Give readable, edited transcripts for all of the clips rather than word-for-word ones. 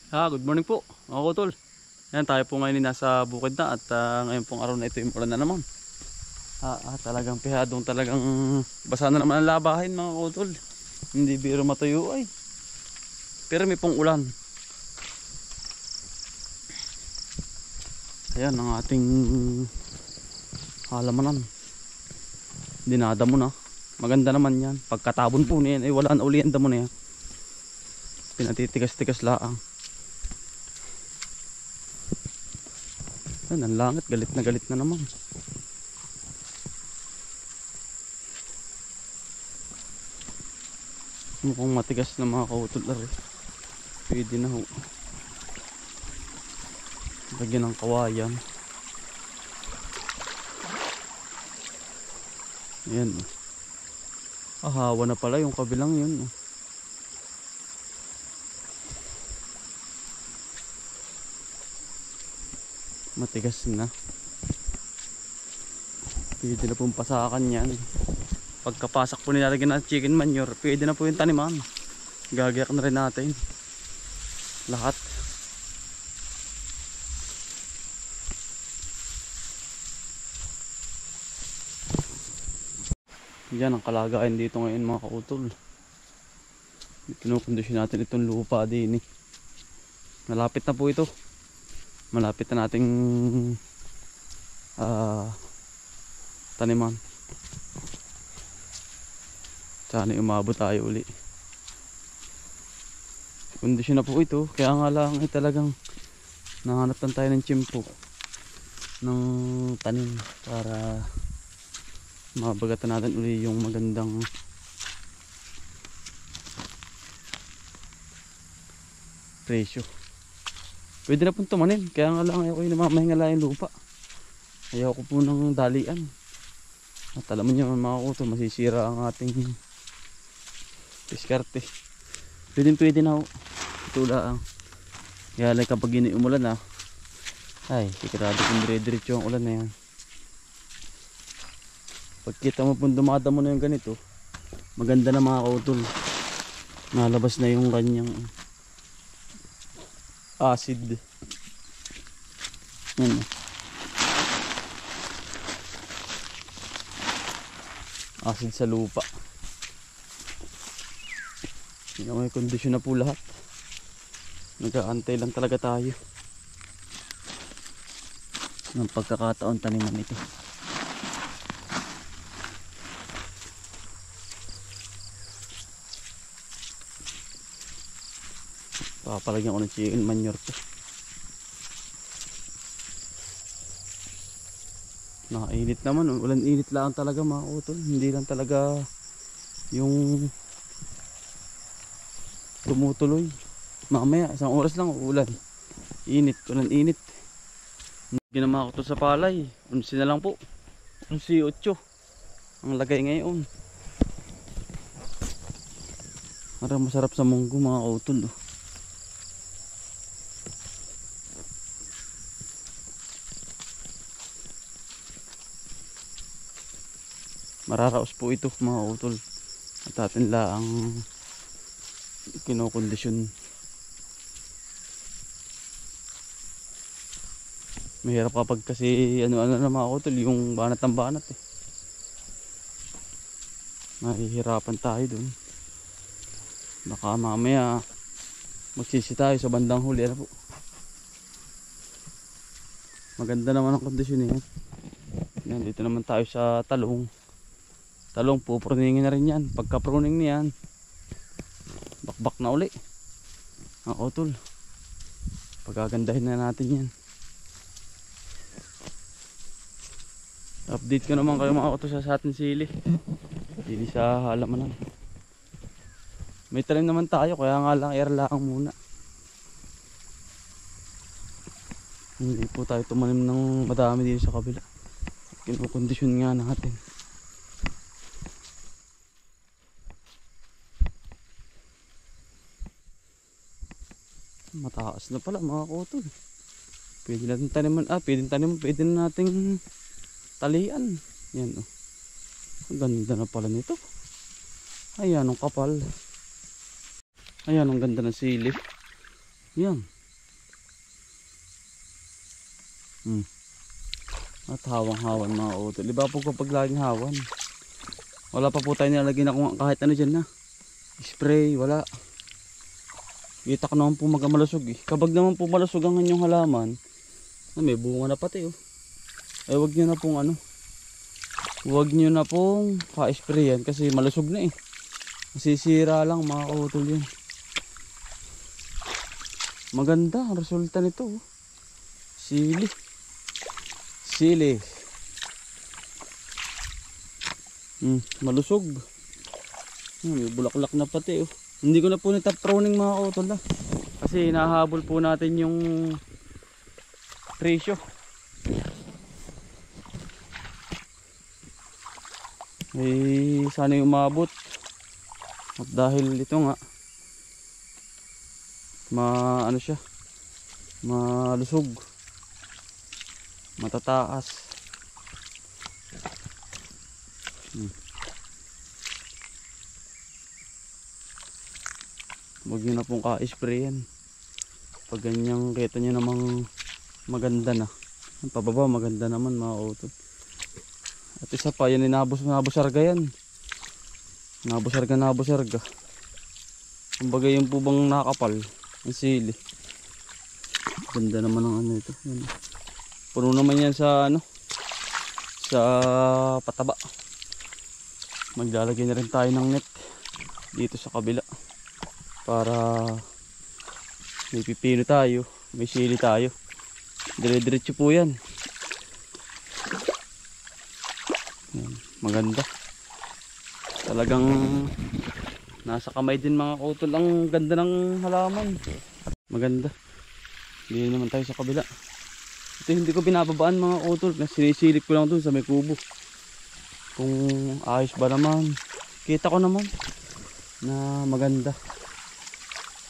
Good morning po mga kutol. Yan, tayo po ngayon nasa bukid na at ngayon pong araw na ito yung ulan na naman. Talagang pihadong talagang basa na naman ang labahin mga kutol. Hindi biro matuyo ay. Pero may pong ulan. Ayan ang ating halamanan. Dinadamo na. Maganda naman yan. Pagkatabon po niyan ay wala na uli ang damo na yan. Pinatitigas-tigas laang. Yan, ang langit, galit na naman. Mukhang matigas na mga kautol eh. Pwede na ho. Lagyan ng kawayan. Ayan. Hawa na pala yung kabilang yun. Matigas na. Pwede na pong pasakan yan. Pagkapasak po nilalagyan ng chicken manure, pwede na po yung taniman. Gagayak na rin natin lahat. Yan ang kalagayan dito ngayon mga kautol. Kinukondisyon natin itong lupa din eh. Malapit na po ito. Malapit na nating taniman. Sana umabot tayo uli. Kondisyon na po ito. Kaya nga lang talagang nahanap lang tayo ng tiyempo ng tanim para mabagatan natin uli yung magandang presyo. Pwede na pong tumanim. Kaya nga lang ayaw ko yung namamahingala yung lupa. Ayaw ko po ng dalian. At alam mo nyo mga kuto, masisira ang ating diskarte. Pwede na ho. Ito lang. Kaya lang kapag umulan na, ay sigurado kung dire-diretso ang ulan na yan. Pagkita mo pong dumadamo na yung ganito, maganda na mga kautol. Nalabas na yung kanyang acid. Acid sa lupa. May kondisyon na po lahat. Nag-aantay lang talaga tayo ng pagkakataon taniman ito. Papalagyan ko ng chicken manure to. Nakainit naman, ulan init lang talaga mga utol. Hindi lang talaga yung tumutuloy. Mamaya isang oras lang ulan. Init, ulan init. Ginama ko to sa palay. 11 na lang po. 11.8 ang lagay ngayon. Parang masarap sa munggo mga utol. Mararaos po ito mga utol. At atin lang kinokondisyon. Mahirap kapag kasi ano na mga utol, yung banat ng banat eh. Mahihirapan tayo dun. Baka mamaya magsisi tayo sa bandang huli. Ano po, maganda naman ang kondisyon eh. Yan, dito naman tayo sa talong. Talong po, pruningin na rin yan. Pagka pruning niyan, bakbak na uli ang utol. Pagagandahin na natin yan. Update ko naman kayo mga utol sa ating sili. Sili sa halamanan. May talim naman tayo, kaya nga lang air lang muna. Hindi po tayo tumanim ng madami dito sa kabila. Kinukondisyon nga natin. Mataas na pala mga kutol. Pwede natin taniman, pwede na nating talian. Yan oh. Ang ganda na pala nito. Ayan ang kapal. Ayan ang ganda ng sili. Yan. At hawang-hawan mga utol. Iba po kapag laging hawan. Wala pa po tayo nilalagay na kung kahit ano dyan na. Spray, wala. Itak naman po malusog eh. Kapag naman po malusog ang inyong halaman, may bunga na pati oh. Eh wag nyo na pong ano. Wag nyo na pong pa-spray yan kasi malusog na eh. Masisira lang mga utol yan. Maganda ang resulta nito oh. Sili. Sili. Malusog. May bulaklak na pati oh. Hindi ko na po nitap pruning mga utol na. Kasi nahabol po natin yung presyo. Eh sana yung umabot. At dahil ito nga ano siya, malusog, matataas. Huwag nyo na pong ka-spray yan. Pag ganyang kita nyo namang maganda na. Ang pababa maganda naman mga utol. At isa pa yan, nabusarga yan. Nabusarga. Kumbaga yung po bang nakapal ang sili. Ganda naman ang ano ito. Yan. Puno naman yan sa ano, sa pataba. Maglalagay na rin tayo ng net dito sa kabila para may pipino tayo, may sili tayo. Dire-diretso po yan. Yan, maganda. Talagang nasa kamay din mga utol. Ang ganda ng halaman. Maganda. Hindi naman tayo sa kabila. Ito hindi ko binababaan mga utol. Sinisilip ko lang dun sa may kubo. Kung ayos ba naman. Kita ko naman na maganda.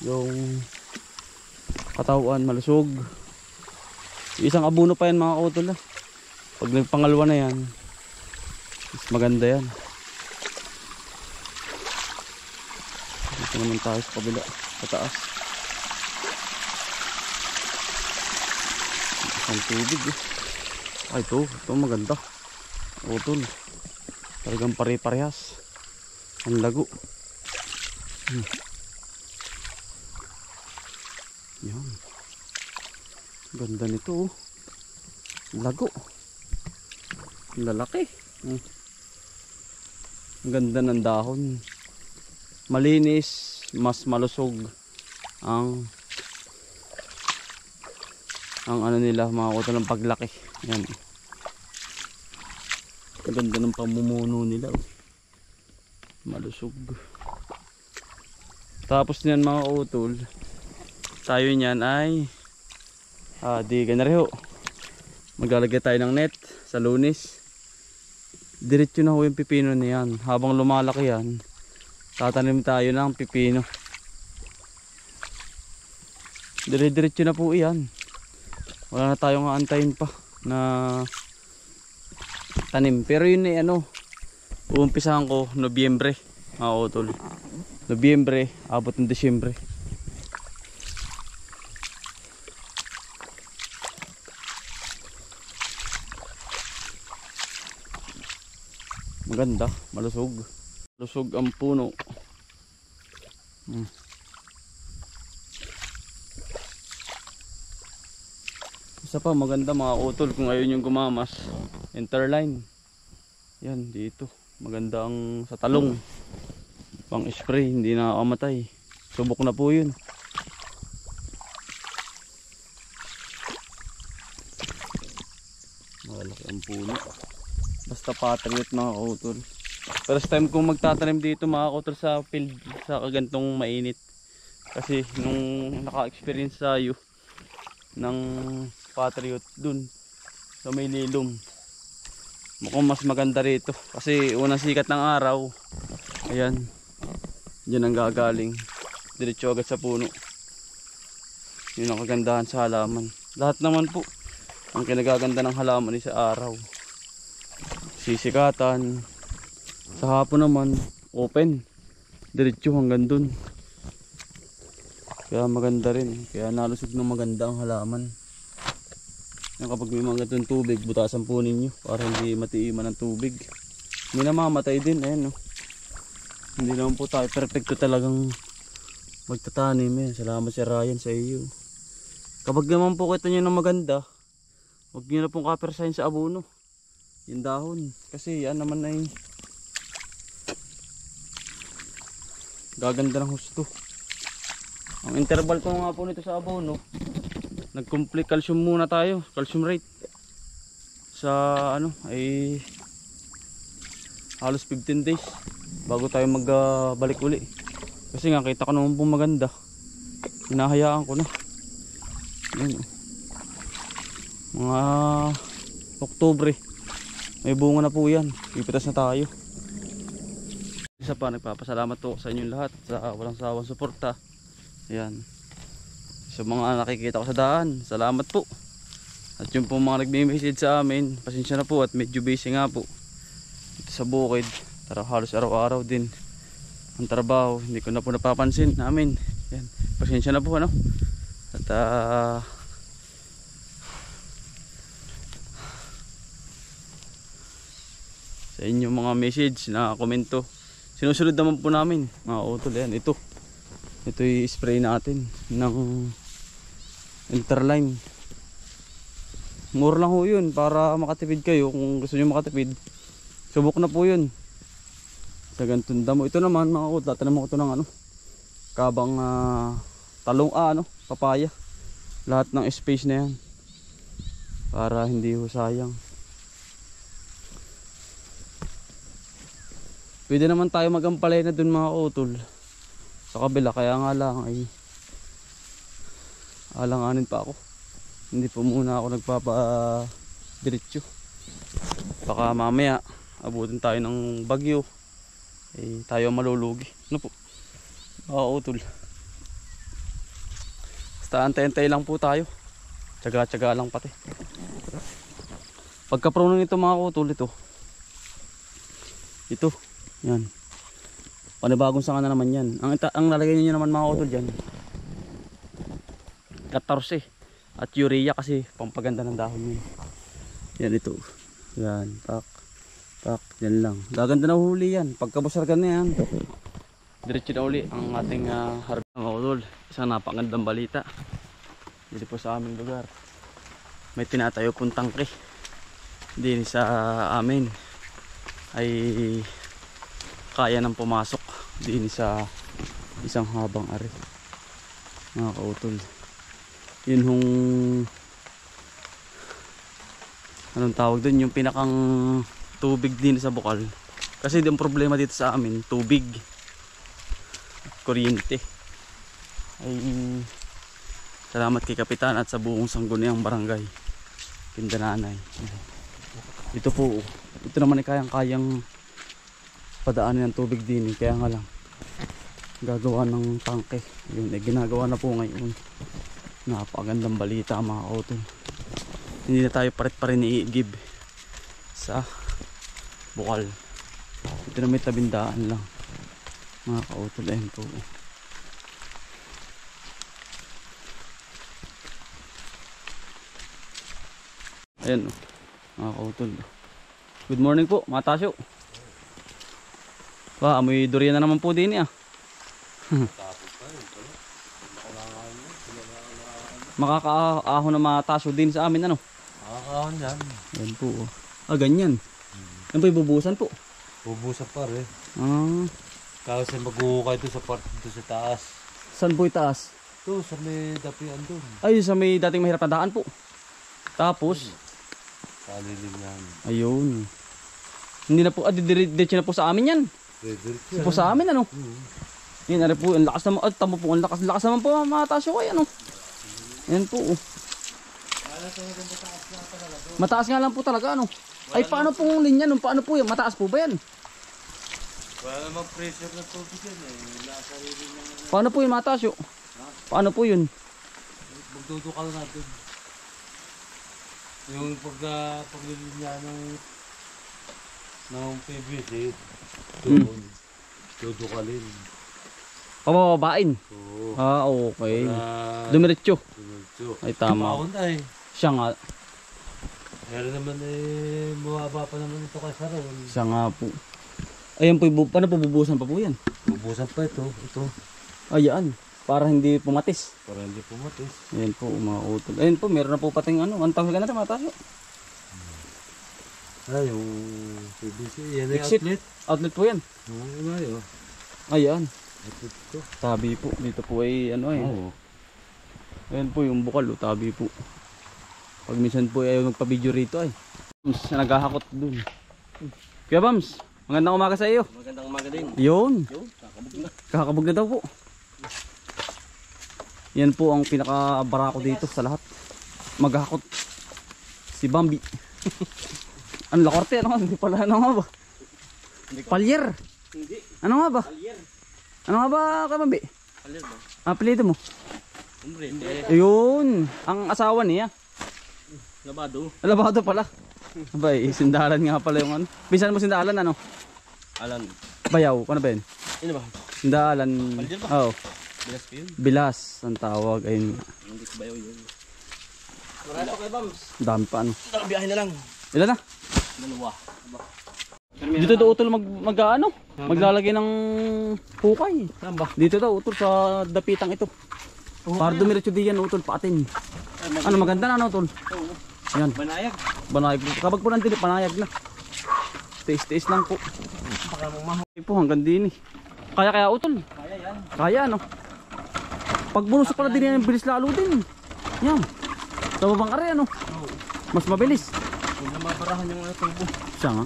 Yung katawan malusog. Isang abuno pa yan mga utol. Pag nagpangalawa na yan, mas maganda yan. Dito naman tayo sa kabila, sa taas. Isang tubig eh. Ay ito maganda. Utol. Talagang pare-parehas. Ang lago. Yan. Ganda nito oh. Lago. Lalaki. Ang ganda ng dahon. Malinis, mas malusog ang ano nila mga utol ng paglaki. Yan. Ang ganda ng pamumuno nila oh. Malusog. Tapos niyan mga utol, tayo niyan ay di ganareo. Maglalagay tayo ng net sa Lunes. Diretso na ho yung pipino niyan. Habang lumalaki yan, tatanim tayo ng pipino. Dire-diretso na po yan. Wala na tayong aantayin pa na tanim. Pero yun ay ano, uumpisahan ko Nobyembre mga utol. Nobyembre, abot ng Disyembre. Maganda, malusog. Malusog ang puno. Isa pa maganda mga utol kung ayaw yung gumamas. Interline. Yan dito. Maganda ang sa talong. Pang spray, hindi na nakakamatay. Subok na po yun. Malaki ang puno. Basta patriot mga utol. First time kong magtatanim dito mga utol sa field, sa kagantong mainit. Kasi nung naka-experience tayo ng patriot dun sa may lilom, mukhang mas maganda rito. Kasi unang sikat ng araw, ayan, dyan ang gagaling. Diretso agad sa puno. Yun ang kagandahan sa halaman. Lahat naman po ang kinagaganda ng halaman ay sa araw. Sisikatan. Sa hapon naman open, diretso hanggang dun. Kaya maganda rin. Kaya nalusog ng maganda ang halaman. Yan, kapag may mga ganitong tubig, butasan po ninyo para hindi matiiman ng tubig. May namamatay din, ayan no. Hindi naman po tayo perfecto talagang magtatanim eh. Salamat si Ryan sa iyo. Kapag naman po kita nyo ng maganda, huwag nyo na pong kapersahin sa abono. Yung dahon. Kasi yan naman ay gaganda ng husto. Ang interval ko nga po nito sa abono, nag-complete calcium muna tayo. Calcium rate. Sa ano ay halos 15 days bago tayo magbalik uli. Kasi nga kita ko naman po maganda. Hinahayaan ko na. Ayan, mga Oktubre may bunga na po yan. Pipitas na tayo. Isa pa, nagpapasalamat po sa inyong lahat sa walang sawang suporta. Ayan, sa mga nakikita ko sa daan, salamat po. At yung po mga nagme-message sa amin, pasensya na po at medyo busy nga po dito sa bukid. Halos araw-araw din ang trabaho, hindi ko na po napapansin namin. Ayan, pasensya na po ano. At sa inyong mga message na komento, sinusunod naman po namin mga utol. Yan, ito yung spray natin ng Interline. Mura lang ho yun para makatipid kayo. Kung gusto nyo makatipid, subok na po yun sa ganitong damo. Ito naman mga utol, tatanim ko ito ng ano, kabang talong papaya. Lahat ng space na yan para hindi ho sayang. Pwede naman tayo magampalay na dun mga utol sa kabila, kaya nga lang ay alanganin pa ako. Hindi pa muna ako nagpapadiretso. Baka mamaya abutin tayo ng bagyo, eh tayo malulugi. Ano po mga utol, basta antay-antay lang po tayo. Tsaga-tsaga lang pati. Pagka-pruning ito mga utol, ito yan, panibagong sanga na naman yan. Ang nalagay niyo naman mga utol dyan, 14 at urea kasi pampaganda ng dahon yun. Yan, ito yan, tak yan lang, gaganda na huli yan. Pagkabusargan na yan, diretso na uli ang ating harvest mga utol. Isang napakagandang balita dito po sa aming lugar. May tinatayo pong tangke din sa amin, ay kaya nang pumasok din sa isang habang ari mga kautol. Yun hong anong tawag dun, yung pinakang tubig din sa bukal. Kasi yung problema dito sa amin, tubig at kuryente. Ay salamat kay Kapitan at sa buong sangguniang barangay Kindananay. Ito po, ito naman ay kayang padaanin ng tubig din, kaya nga lang gagawa ng tangke. Yun ay ginagawa na po ngayon. Napakagandang balita mga kautol. Hindi na tayo parit-parin i-give sa bukal. Ito na may tabindaan lang mga kautol. Ayan po, ayan mga kautol. Good morning po mga tasyo. Amoy durian na naman po din Makakaahon na mga tasyo din sa amin ano. Makakaahon yan. Ayan po. Ganyan. Yan po ibubusan po. Bubusan pa rin. Kasi mag-uukay doon sa part doon sa taas. Saan po itaas? Doon sa may dapian doon. Ay, sa may dating mahirap na daan po. Tapos kalilim yan. ayun. Hindi na po, diretso na po sa amin yan. Diretso po sa amin ano. Yan, ari po, ang lakas naman. Tamo po, ang lakas naman po mga tasyo ko yan. Yan po. Mataas nga lang po talaga ano. Ay, paano pong linya nun? Paano po yan? Mataas po ba yan? Wala namang pressure na tubig yan eh. Paano po yung mataas yun? Paano po yun? Magdudukal natin. Yung paglinya ng PVC, doon, dudukalin. Pabababain? Oo. Okay. Dumiretso. Dumiretso. Ay, tama. Paon ay. Siya nga. Pero naman eh, mababa pa naman ito kay Saron. Siya nga po. Ayan po, paano po bubusan pa po yan? Bubusan pa ito. Ito. Ayan, para hindi pumatis. Para hindi pumatis. Ayan po, mga utol. Ayan po, meron na po pating ano, 1,000 ka na ito mga tayo. Ay, yung PVC. Yan ay Exit. outlet. Outlet po yan. Oo, ayo. Ayan, Outlet ko. tabi po. Dito po ay ano eh. Oo. Ayan po yung bukal, tabi po. Pag minsan po ay magpa-video rito ay. Naghahakot dun. Kuya Bams, magandang umaga sa iyo. Magandang umaga din. Yun, Yun, kakabog na. kakabog na daw po. Yan po ang pinaka-barako dito sa lahat. Maghahakot si Bambi. Ano lakorte? Ano nga? Hindi pala. Ano nga ba? Palyer. Hindi. Ano nga ba? Palyer. Ano nga ba ka Bambi? Palyer ba? Apelido mo? Umbre. Ayun. Ang asawa niya. Labado. Alabado pala. Abay, sindalan nga pala yung ano. Pinsan mo sindalan ano? Alan. Bayaw. Ano ba yun? Ano ba? Sindalan. Palyer ba? Oo. Bilas ko yun. Bilas ang tawag. Ayun. Hindi ko bayaw yun. Marami pa kay Bams. Dami pa ano. Biyahe na lang. Ilan na? Dalawa. Dito daw utol mag-ano? Maglalagay ng hukay. Saan ba? Dito daw utol sa dapitang ito. Para dumiretso diyan utol paatin. Ano maganda na ano utol? Oo. Ayan. Banayag. Banayag po. Kapag po nandito panayag na. Tiis-tiis lang po. Baka mong maho. Ay po hanggang din eh. Kaya utol. Kaya yan. Kaya ano. Pag bunusok pala din yan, bilis lalo din. Yan. Sa babang are ano. Oo. Mas mabilis. Huwag na mabarahan yung tubo. Siya nga.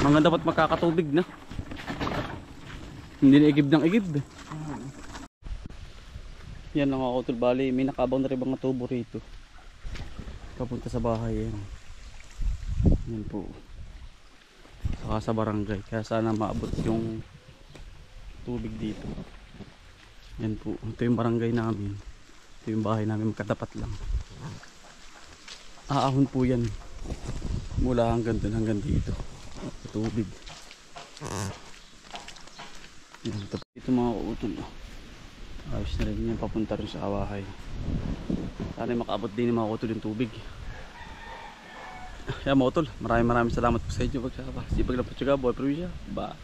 Mga dapat makakatubig na. Hindi na igib ng igib. Yan lang mga utol. Bali, may nakabang na rin mga tubo rito. Papunta sa bahay yan. Yan po. Saka sa barangay. Kaya sana maabot yung tubig dito. Yan po. Ito yung barangay namin. Ito yung bahay namin. Magkatapat lang. Aahon po yan. Mula hanggang dun hanggang dito. Tubig. Yan. Ito mga utol. Ayos na rin yan. Papunta rin sa Awahay. Sana makaabot din yung mga utol yung tubig. Kaya mga utol, maraming salamat po sa inyo. Sipag na po siya, boy probinsya. Bye.